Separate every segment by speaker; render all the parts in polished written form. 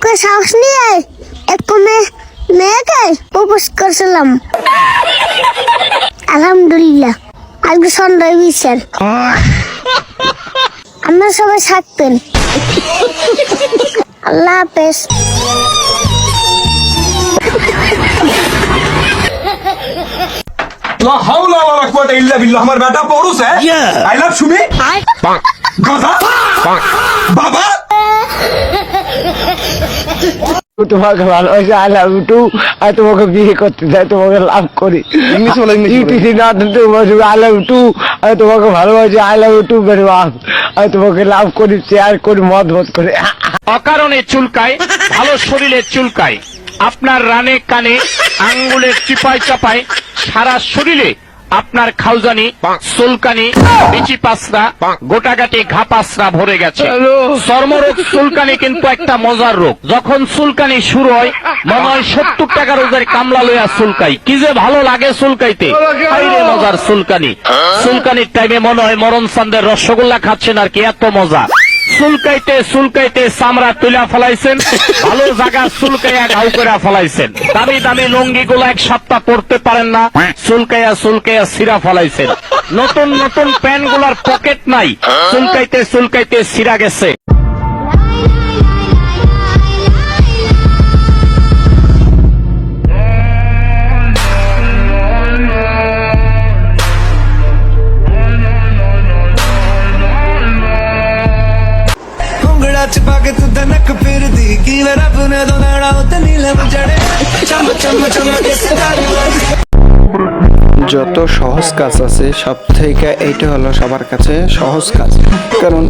Speaker 1: বুকে সাহস নিয়ে এক মেয়েকে প্রপোজ করছিলাম। আলহামদুলিল্লাহ আজকে সন্ধ্যা বিচার আমরা সবাই থাকতেন। আল্লাহ হাফেজ।
Speaker 2: লা হাওলা ওয়ালা কুওয়াতা ইল্লা বিল্লাহ। আমার বেটা পড়ুস আই লাভ সুমি গাধা বাবা।
Speaker 3: তোমাকে ভালোবাসি, আই লাভ ইউ টু। আর তোমাকে বিয়ে করতে চাই, তোমাকে লাভ করি। ইউটিসি না আই লাভ ইউ টু। আর তোমাকে ভালোবাসি, I love you too very much. আমি তোমাকে লাভ করি, শেয়ার করি, মত করি।
Speaker 4: অকারণে চুলকায়, ভালো শরীরে চুলকায়। আপনার রানে কানে আঙ্গুলের চিপায় চাপায় সারা শরীরে আপনার খাউজানি, চুলকানি, বিচি পাসরা, গোটাগাটি ঘা পাসরা ভরে গেছে। চর্মরোগ চুলকানি কিন্তু একটা মজার রোগ। যখন চুলকানি শুরু হয় মনে হয় 70 টাকা রোজের কামলা লইয়া চুলকাই। কি যে ভালো লাগে চুলকাইতে, হাইরে মজার চুলকানি। চুলকানির টাইমে মনে হয় মরণ চান্দের রসগোল্লা খাচ্ছেন আর কি, এত মজা। চুলকাইতে চুলকাইতে চামড়া তুলা ফলাইছেন, ভালো জায়গা চুলকাইয়া ঘাউ করে ফলাইছেন। দামি দামি লুঙ্গি গুলো এক সপ্তাহ পরতে পারেন না, চুলকাইয়া চুলকাইয়া ছিঁড়া ফলাইছেন। নতুন নতুন প্যান্ট গুলার পকেট নাই, চুলকাইতে চুলকাইতে ছিঁড়া গেছে।
Speaker 5: चुपा के तू धनक फिर दी की वे रब ने तो नड़ा उते नीलम जड़े चम चम चम के सितारे।
Speaker 6: যত সহজ কাজ আছে সব থেকে এইটা হলো সবার কাছে সহজ কাজ, কারণ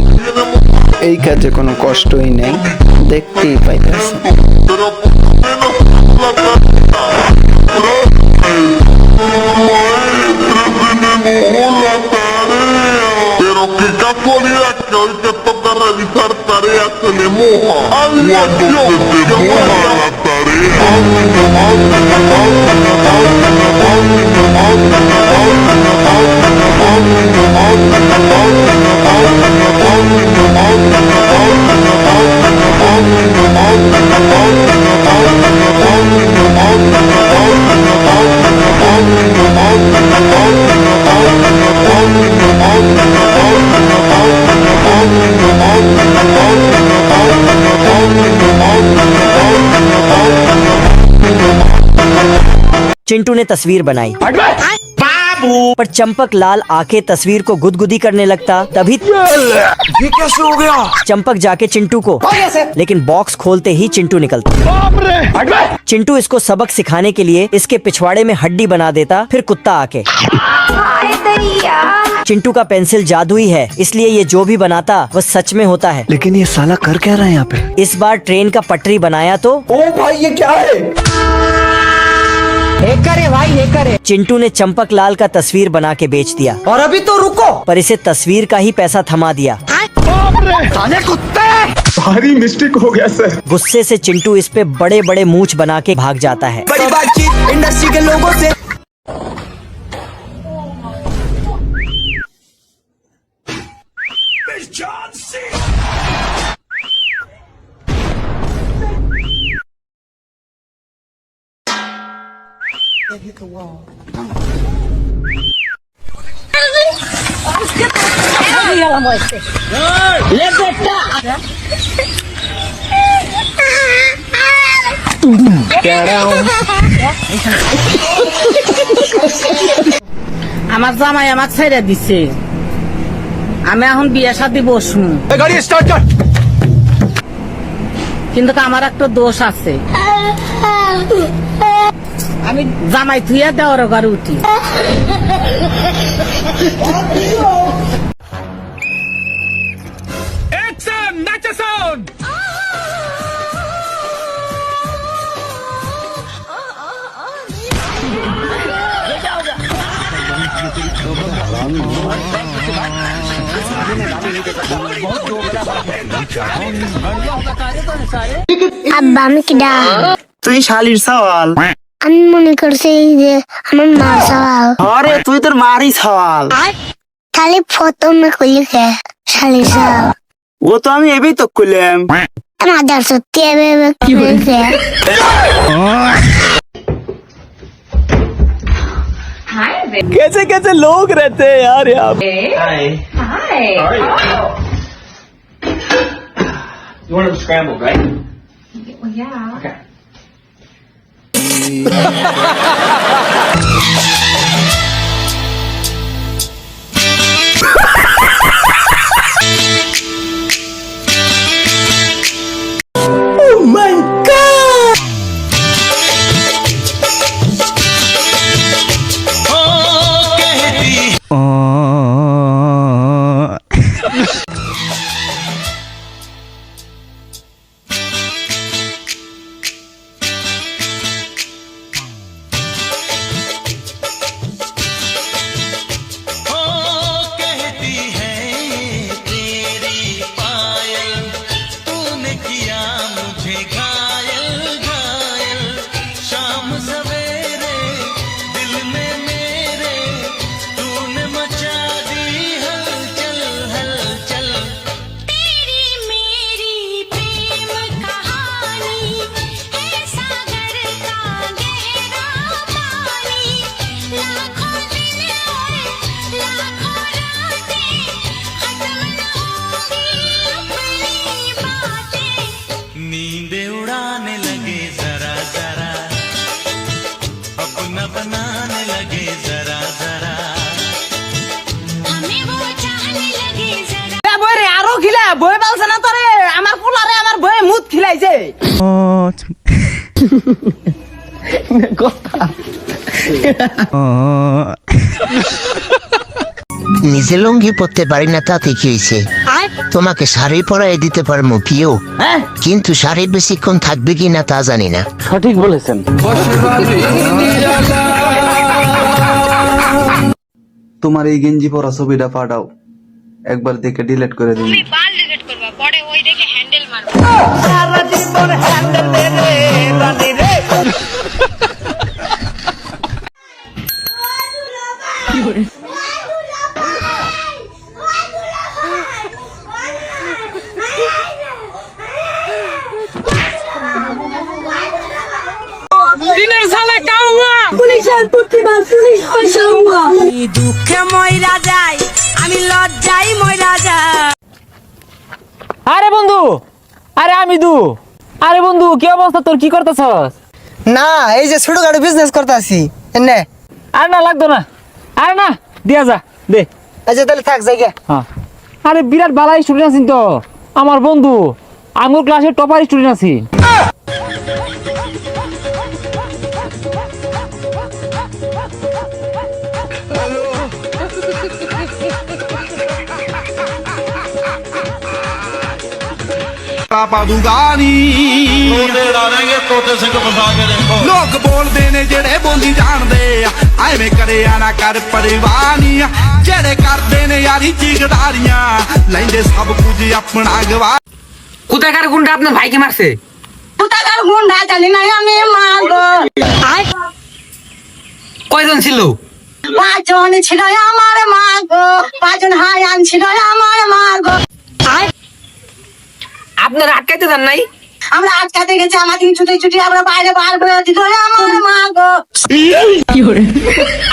Speaker 6: এই কাজে কোনো কষ্টই নেই, দেখতেই পাইতেছে।
Speaker 7: Pero qué casualidad que hoy te toca realizar tareas en Emoja. Cuando se te moja la tarea.
Speaker 8: Chintu ने तस्वीर बनाई पर चंपक लाल आके तस्वीर को गुदगुदी करने लगता। तभी
Speaker 2: ये कैसे हो गया?
Speaker 8: चंपक जाके चिंटू को, लेकिन बॉक्स खोलते ही चिंटू निकलता। चिंटू इसको सबक सिखाने के लिए इसके पिछवाड़े में हड्डी बना देता। फिर कुत्ता आके, चिंटू का पेंसिल जादुई है, इसलिए ये जो भी बनाता वह सच में होता है।
Speaker 6: लेकिन ये साला कर क्या रहा है यहाँ पे?
Speaker 8: इस बार ट्रेन का पटरी बनाया तो
Speaker 2: ओ भाई ये क्या है?
Speaker 8: चिंटू ने चंपक लाल का तस्वीर बना के बेच दिया।
Speaker 5: और अभी तो रुको,
Speaker 8: पर इसे तस्वीर का ही पैसा थमा दिया।
Speaker 2: भारी मिस्टेक हो गया सर।
Speaker 8: गुस्से से चिंटू इस पे बड़े बड़े मूंछ बना के भाग जाता है।
Speaker 5: बड़ी बातचीत इंडस्ट्री के लोगों से।
Speaker 9: আমার জামাই আমাকে ছেড়ে দিছে, আমি এখন বিয়ে শাদী বসবো,
Speaker 2: गाड़ी स्टार्ट कर।
Speaker 9: কিন্তু আমার একটা দোষ আছে, আমি জামাই থুইয়া দেওয়ার ঘরে উঠি।
Speaker 1: আব্বা আমি কিডা?
Speaker 3: তুই শালির সওয়াল।
Speaker 1: আমি মনে করছি যে আমার মা সওয়াল।
Speaker 3: আরে তুই তোর মারই সওয়াল।
Speaker 1: খালি প্রথমে কইলে কে শালি সওয়াল।
Speaker 3: ও তো আমি এবি তো করলাম।
Speaker 1: মাদার সত্যি এভাবে করেছে।
Speaker 3: कैसे कैसे लोग रहते हैं यार यहाँ पे।
Speaker 2: You want them scrambled, right?
Speaker 5: नींदे उड़ाने लगे जरा जरा, अपना बनाने लगे जरा जरा, हमें वो चाहने लगे जरा।
Speaker 9: বই রে আরো খিলা বই পালছে না তোরে আমার পোলারে আমার বই মুত খিলাইছে
Speaker 10: নিজে লুঙ্গি পরতে পারি না তাতে কি হয়েছে? তোমাকে শাড়ি পরাই দিতে পারবো প্রিয়, কিন্তু শাড়ি বেশিক্ষণ থাকবে কি না তা জানি না।
Speaker 3: সঠিক বলেছেন।
Speaker 6: তোমার এই গেঞ্জি পরা ছবিটা পাঠাও, একবার দেখে ডিলিট করে দিন।
Speaker 9: দুঃখে ময়রা যায় আমি লজ্জাই ময়রা যায়।
Speaker 3: আরে বন্ধু, আরে আমি দু, আরে বন্ধু কি অবস্থা তোর, কি করতেছস?
Speaker 8: না এই যে ছোটখাটো বিজনেস করতেছি এনে।
Speaker 3: আরে না লাগতো না, আরে না দিয়া যা দে।
Speaker 8: আচ্ছা তাহলে থাক জায়গা।
Speaker 3: হ্যাঁ আরে বিরাট বালা স্টুডেন্ট আছেন তো আমার বন্ধু, আমার ক্লাসের টপার স্টুডেন্ট আছি।
Speaker 5: लोग बोलते ने जेड़े बोली जानदे एवें करे ना कर परवानी, जेड़े करदे ने यारी जिगदारियां लेंदे सब कुछ अपना गवा।
Speaker 9: কোথাকার গুন্ডা আপনার ভাইকে মারছে? কোথাকার গুন্ডা জানি না আমি মারবো। কয়জন ছিল? 5 জন ছিল আমার মাগো, 5 জন হায়ান ছিল আমার মাগো। আপনারা আটকাইতে দেন নাই? আমরা আটকাতে গেছি, আমাদের ছুটে ছুটে আমরা বাইরে বার করে দিল আমার মাগো।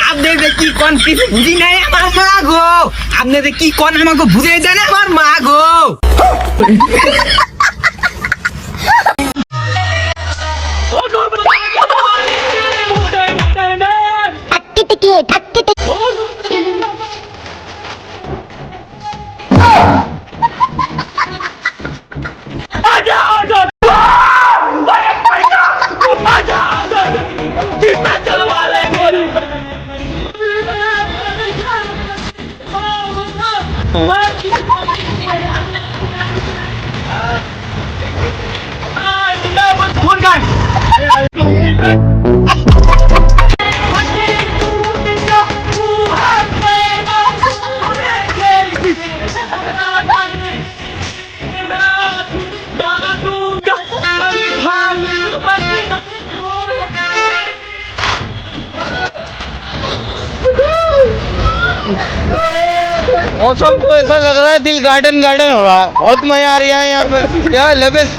Speaker 9: আপনাদের কি কোন কিছু বুঝি নাই আমার মাগো, আপনাদের কি কোন আমাকে বুঝাই দেন আমার মাগো।
Speaker 3: मौसम तो ऐसा लग रहा है दिल गार्डन गार्डन हो रहा है, बहुत मजा आ रहा है यहाँ पे। यार लबेस